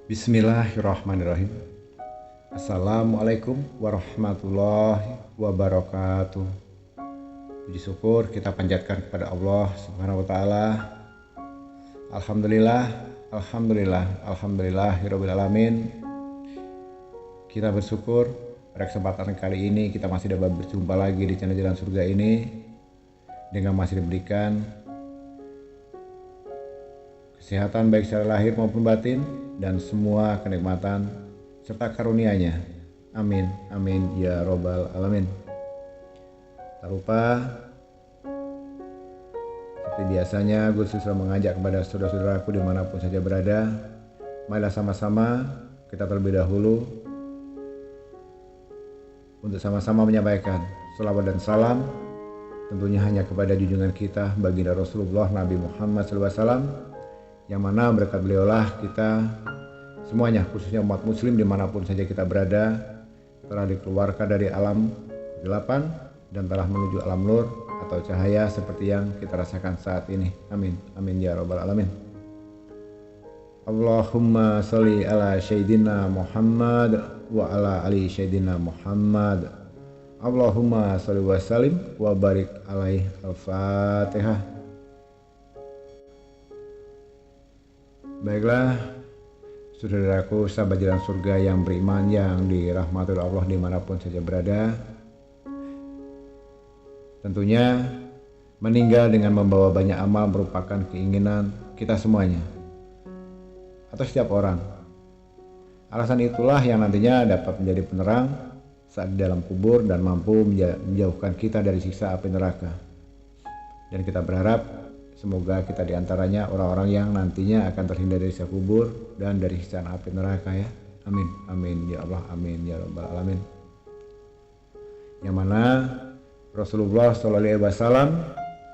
Bismillahirrahmanirrahim. Assalamualaikum warahmatullahi wabarakatuh. Puji syukur kita panjatkan kepada Allah Subhanahu wa taala. Alhamdulillahirabbil alamin. Kita bersyukur pada kesempatan kali ini kita masih dapat berjumpa lagi di channel Jalan Surga ini dengan masih diberikan kesehatan baik secara lahir maupun batin dan semua kenikmatan serta karunia-Nya. Amin, amin ya robbal alamin. Tak lupa seperti biasanya gue selalu mengajak kepada saudara-saudaraku dimanapun saja berada, marilah sama-sama kita terlebih dahulu untuk sama-sama menyampaikan shalawat dan salam tentunya hanya kepada junjungan kita baginda Rasulullah Nabi Muhammad SAW, yang mana berkat beliaulah kita semuanya, khususnya umat muslim dimanapun saja kita berada, telah dikeluarkan dari alam kegelapan dan telah menuju alam nur atau cahaya seperti yang kita rasakan saat ini. Amin, amin ya robbal alamin. Allahumma sholli ala sayyidina Muhammad wa ala ali sayyidina Muhammad. Allahumma sholli wa sallim wa barik alaihi. Al-Fatihah. Baiklah, saudaraku sahabat Jalan Surga yang beriman, yang dirahmati oleh Allah dimanapun saja berada. Tentunya meninggal dengan membawa banyak amal merupakan keinginan kita semuanya atau setiap orang. Alasan itulah yang nantinya dapat menjadi penerang saat di dalam kubur dan mampu menjauhkan kita dari siksa api neraka. Dan kita berharap semoga kita diantaranya orang-orang yang nantinya akan terhindar dari siksa kubur dan dari siksa api neraka ya. Amin, amin ya Allah, amin ya rabbal alamin. Yang mana Rasulullah SAW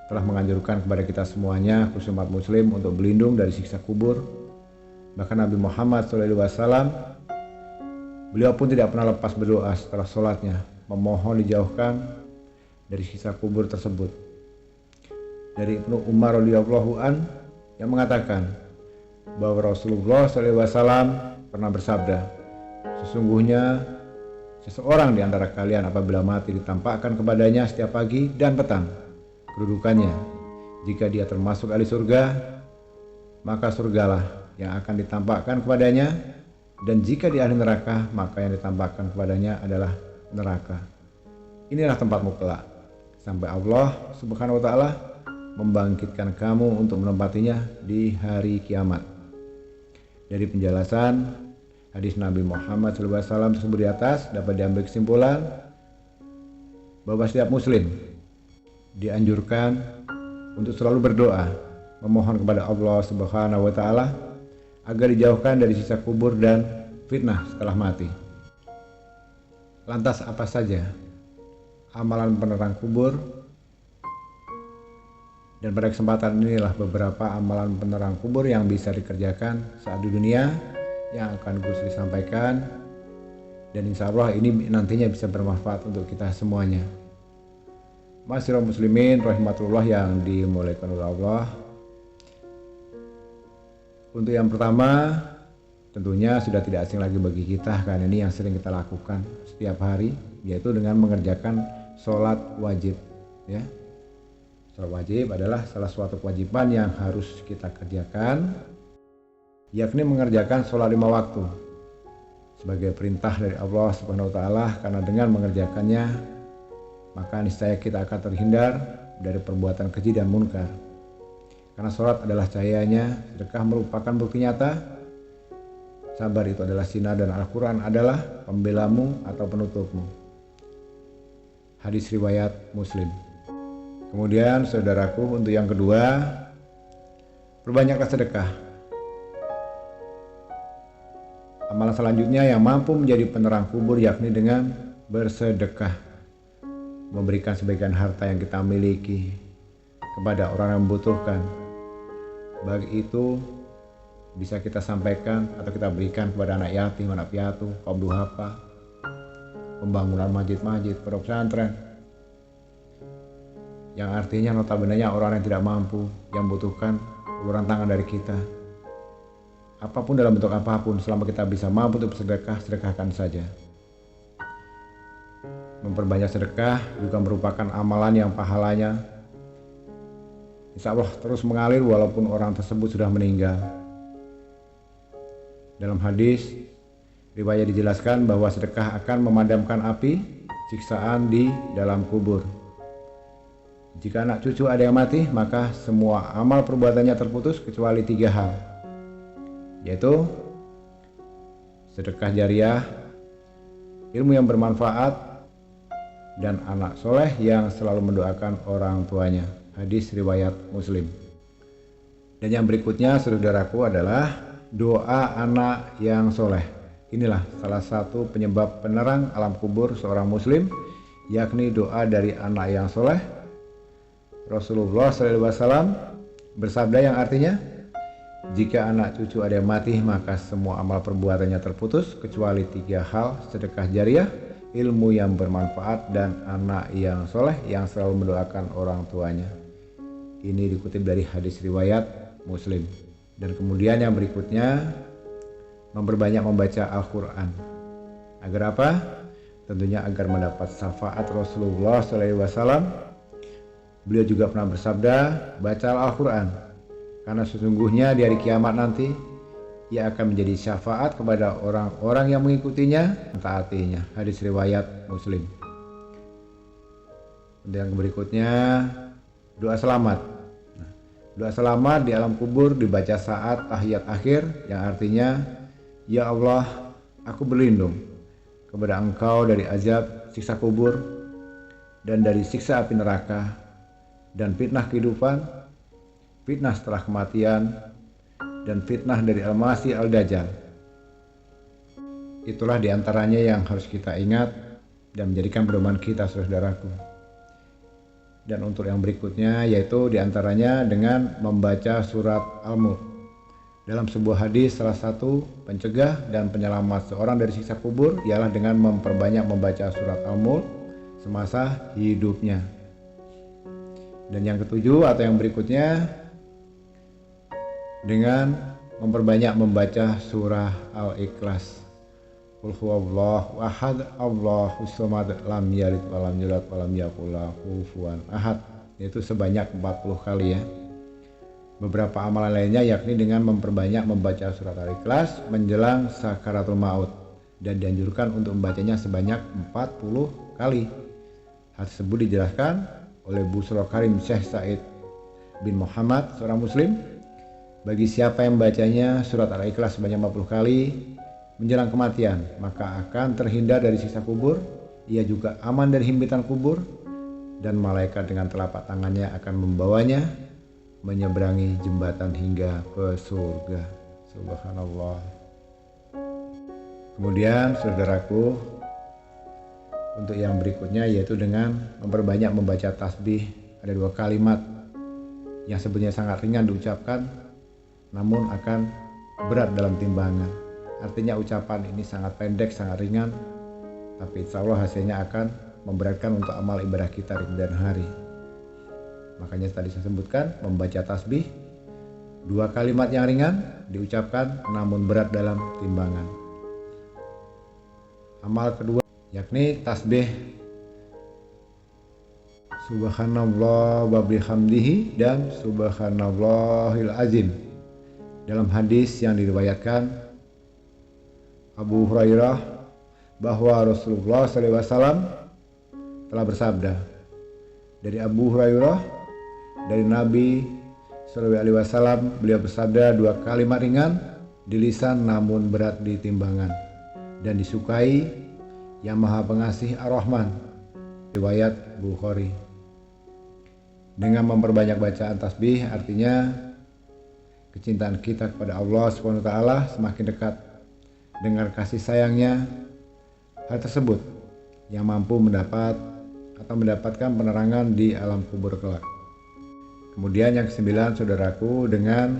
telah menganjurkan kepada kita semuanya, khusus umat muslim, untuk berlindung dari siksa kubur. Bahkan Nabi Muhammad SAW, beliau pun tidak pernah lepas berdoa setelah sholatnya, memohon dijauhkan dari siksa kubur tersebut. Dari Ibnu Umar radhiyallahu an yang mengatakan bahwa Rasulullah SAW pernah bersabda, sesungguhnya seseorang di antara kalian apabila mati ditampakkan kepadanya setiap pagi dan petang kedudukannya. Jika dia termasuk ahli surga, maka surgalah yang akan ditampakkan kepadanya, dan jika dia ahli neraka, maka yang ditampakkan kepadanya adalah neraka. Inilah tempatmu kelak, sampai Allah Subhanahu wa taala membangkitkan kamu untuk menempatinya di hari kiamat. Dari penjelasan hadis Nabi Muhammad SAW tersebut di atas dapat diambil kesimpulan bahwa setiap muslim dianjurkan untuk selalu berdoa, memohon kepada Allah Subhanahu wa taala agar dijauhkan dari siksa kubur dan fitnah setelah mati. Lantas apa saja amalan penerang kubur? Dan pada kesempatan inilah beberapa amalan penerang kubur yang bisa dikerjakan saat di dunia yang akan Gus sampaikan, dan insya Allah ini nantinya bisa bermanfaat untuk kita semuanya. Ma'asyiral muslimin rahimatullah yang dimuliakan oleh Allah. Untuk yang pertama, tentunya sudah tidak asing lagi bagi kita, karena ini yang sering kita lakukan setiap hari, yaitu dengan mengerjakan sholat wajib ya. Sholat wajib adalah salah suatu kewajiban yang harus kita kerjakan, yakni mengerjakan sholat 5 waktu sebagai perintah dari Allah Subhanahu wa taala, karena dengan mengerjakannya maka niscaya kita akan terhindar dari perbuatan keji dan munkar. Karena sholat adalah cahayanya, sedekah merupakan bukti nyata, sabar itu adalah sinar, dan Al-Quran adalah pembelamu atau penutupmu. Hadis riwayat Muslim. Kemudian saudaraku, untuk yang kedua, perbanyaklah sedekah. Amalan selanjutnya yang mampu menjadi penerang kubur yakni dengan bersedekah, memberikan sebagian harta yang kita miliki kepada orang yang membutuhkan, baik itu bisa kita sampaikan atau kita berikan kepada anak yatim, anak piatu, kaum duafa, pembangunan masjid-masjid, pondok pesantren, yang artinya notabene orang yang tidak mampu, yang butuhkan uluran tangan dari kita. Apapun dalam bentuk apapun, selama kita bisa mampu untuk bersedekah, sedekahkan saja. Memperbanyak sedekah juga merupakan amalan yang pahalanya insya Allah terus mengalir walaupun orang tersebut sudah meninggal. Dalam hadis riwayat dijelaskan bahwa sedekah akan memadamkan api siksaan di dalam kubur. Jika anak cucu ada yang mati, maka semua amal perbuatannya terputus kecuali 3 hal, yaitu sedekah jariah, ilmu yang bermanfaat, dan anak soleh yang selalu mendoakan orang tuanya. Hadis riwayat Muslim. Dan yang berikutnya saudaraku adalah doa anak yang soleh. Inilah salah satu penyebab penerang alam kubur seorang muslim, yakni doa dari anak yang soleh. Rasulullah SAW bersabda yang artinya, jika anak cucu ada yang mati, maka semua amal perbuatannya terputus kecuali 3 hal: sedekah jariah, ilmu yang bermanfaat, dan anak yang soleh yang selalu mendoakan orang tuanya. Ini dikutip dari hadis riwayat Muslim. Dan kemudian yang berikutnya, memperbanyak membaca Al-Quran. Agar apa? Tentunya agar mendapat syafaat Rasulullah SAW. Beliau juga pernah bersabda, baca Al-Quran, karena sesungguhnya di hari kiamat nanti ia akan menjadi syafaat kepada orang-orang yang mengikutinya, mentaatinya. Hadis riwayat Muslim. Dan yang berikutnya, doa selamat. Doa selamat di alam kubur dibaca saat tahiyat akhir, yang artinya, ya Allah, aku berlindung kepada Engkau dari azab siksa kubur dan dari siksa api neraka dan fitnah kehidupan, fitnah setelah kematian, dan fitnah dari Al-Masih Al-Dajjal. Itulah diantaranya yang harus kita ingat dan menjadikan pedoman kita, saudaraku. Dan untuk yang berikutnya, yaitu diantaranya dengan membaca surat Al-Mulk. Dalam sebuah hadis, salah satu pencegah dan penyelamat seorang dari siksa kubur ialah dengan memperbanyak membaca surat Al-Mulk semasa hidupnya. Dan yang ketujuh atau yang berikutnya, dengan memperbanyak membaca surah Al-Ikhlas. Qul huwallahu ahad, Allahus samad, lam yalid walam yulad walam yakul lahu kufuwan ahad, yaitu sebanyak 40 kali ya. Beberapa amalan lainnya yakni dengan memperbanyak membaca surat Al-Ikhlas menjelang sakaratul maut, dan dianjurkan untuk membacanya sebanyak 40 kali. Hal tersebut dijelaskan oleh Busra Karim Syekh Said bin Muhammad, seorang muslim. Bagi siapa yang membacanya surat Al-Ikhlas sebanyak 40 kali menjelang kematian, maka akan terhindar dari siksa kubur. Ia juga aman dari himpitan kubur, dan malaikat dengan telapak tangannya akan membawanya menyeberangi jembatan hingga ke surga. Subhanallah. Kemudian saudaraku, untuk yang berikutnya yaitu dengan memperbanyak membaca tasbih. Ada 2 kalimat yang sebenarnya sangat ringan diucapkan, namun akan berat dalam timbangan. Artinya ucapan ini sangat pendek, sangat ringan, tapi insya Allah hasilnya akan memberatkan untuk amal ibadah kita di kemudian hari. Makanya tadi saya sebutkan, membaca tasbih, 2 kalimat yang ringan diucapkan namun berat dalam timbangan. Amal kedua yakni tasbih subhanallah wa bihamdihi dan subhanallahil azim. Dalam hadis yang diriwayatkan Abu Hurairah bahwa Rasulullah SAW telah bersabda, dari Abu Hurairah dari Nabi SAW, beliau bersabda, 2 kalimat ringan di lisan namun berat di timbangan dan disukai yang Maha Pengasih Ar-Rahman. Riwayat Bukhari. Dengan memperbanyak bacaan tasbih artinya kecintaan kita kepada Allah SWT semakin dekat dengan kasih sayangnya. Hal tersebut yang mampu mendapatkan penerangan di alam kubur kelak. Kemudian yang ke-9 saudaraku, dengan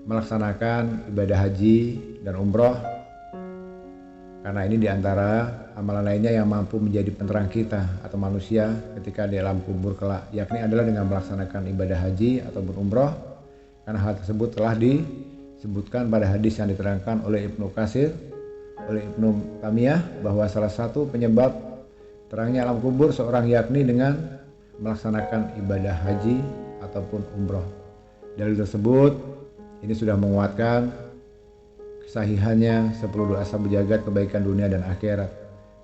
melaksanakan ibadah haji dan umroh, karena ini diantara amalan lainnya yang mampu menjadi penerang kita atau manusia ketika di alam kubur kelak, yakni adalah dengan melaksanakan ibadah haji ataupun umroh, karena hal tersebut telah disebutkan pada hadis yang diterangkan oleh Ibnu Katsir, oleh Ibnu Tamiyah, bahwa salah satu penyebab terangnya alam kubur seorang yakni dengan melaksanakan ibadah haji ataupun umroh. Dalil tersebut ini sudah menguatkan kesahihannya 10 doa sabda jagat kebaikan dunia dan akhirat.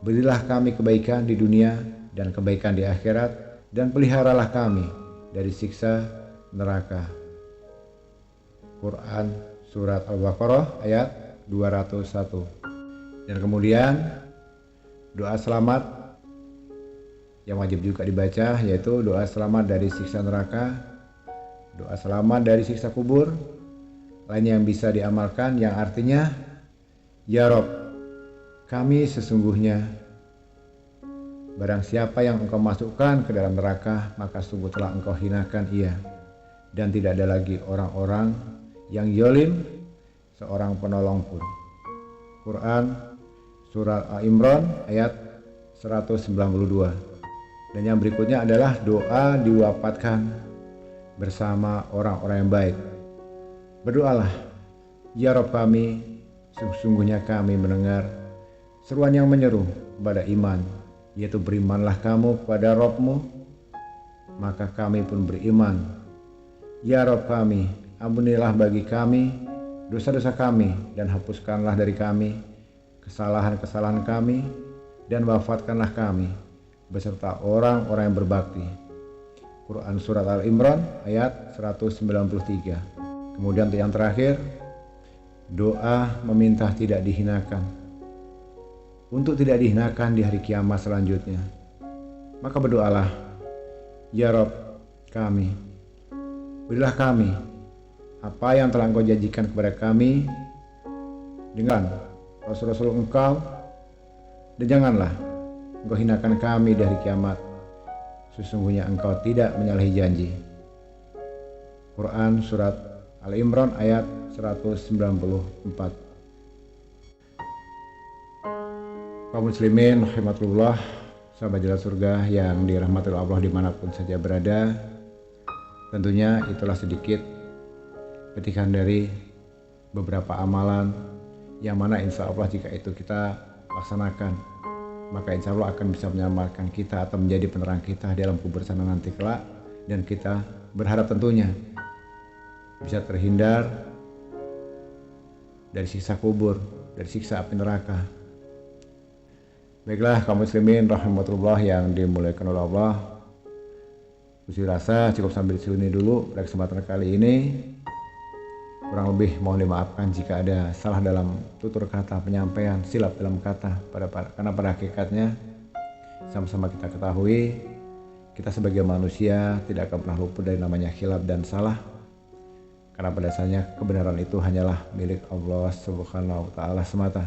Berilah kami kebaikan di dunia dan kebaikan di akhirat, dan peliharalah kami dari siksa neraka. Quran surat Al-Baqarah ayat 201. Dan kemudian doa selamat yang wajib juga dibaca, yaitu doa selamat dari siksa neraka, doa selamat dari siksa kubur. Lainnya yang bisa diamalkan yang artinya, ya Rob, kami sesungguhnya barang siapa yang engkau masukkan ke dalam neraka, maka sungguh telah engkau hinakan ia, dan tidak ada lagi orang-orang yang zalim seorang penolong pun. Quran surat Al-Imran ayat 192. Dan yang berikutnya adalah doa diwafatkan bersama orang-orang yang baik. Berdoalah, ya Rabb kami, sesungguhnya kami mendengar seruan yang menyeru kepada iman, yaitu berimanlah kamu kepada Rabbmu, maka kami pun beriman. Ya Rabb kami, ampunilah bagi kami dosa-dosa kami, dan hapuskanlah dari kami kesalahan-kesalahan kami, dan wafatkanlah kami beserta orang-orang yang berbakti. Quran surat Al-Imran ayat 193. Kemudian yang terakhir, doa meminta tidak dihinakan, untuk tidak dihinakan di hari kiamat selanjutnya. Maka berdoalah, ya Rabb kami, berilah kami apa yang telah engkau janjikan kepada kami dengan Rasul-Rasul engkau, dan janganlah engkau hinakan kami di hari kiamat. Sesungguhnya engkau tidak menyalahi janji. Quran surat Al-Imran ayat 194. Kaum muslimin rahimakumullah, sahabat jalan surga yang dirahmati Allah dimanapun saja berada, tentunya itulah sedikit petikan dari beberapa amalan yang mana insya Allah jika itu kita laksanakan, maka insya Allah akan bisa menyelamatkan kita atau menjadi penerang kita di alam kubur sana nanti kelak, dan kita berharap tentunya bisa terhindar dari siksa kubur, dari siksa api neraka. Baiklah kaum muslimin rahmatullah yang dimuliakan oleh Allah, uji rasa cukup sambil di sini dulu pada kesempatan kali ini. Kurang lebih mohon dimaafkan jika ada salah dalam tutur kata, penyampaian, silap dalam kata, karena pada hakikatnya sama-sama kita ketahui kita sebagai manusia tidak akan pernah luput dari namanya khilaf dan salah. Karena pada dasarnya kebenaran itu hanyalah milik Allah Subhanahu wa Ta'ala semata.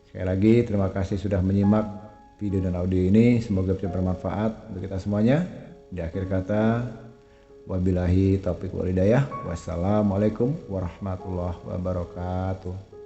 Sekali lagi terima kasih sudah menyimak video dan audio ini. Semoga bisa bermanfaat untuk kita semuanya. Di akhir kata, wabillahi taufiq wal hidayah. Wassalamualaikum warahmatullahi wabarakatuh.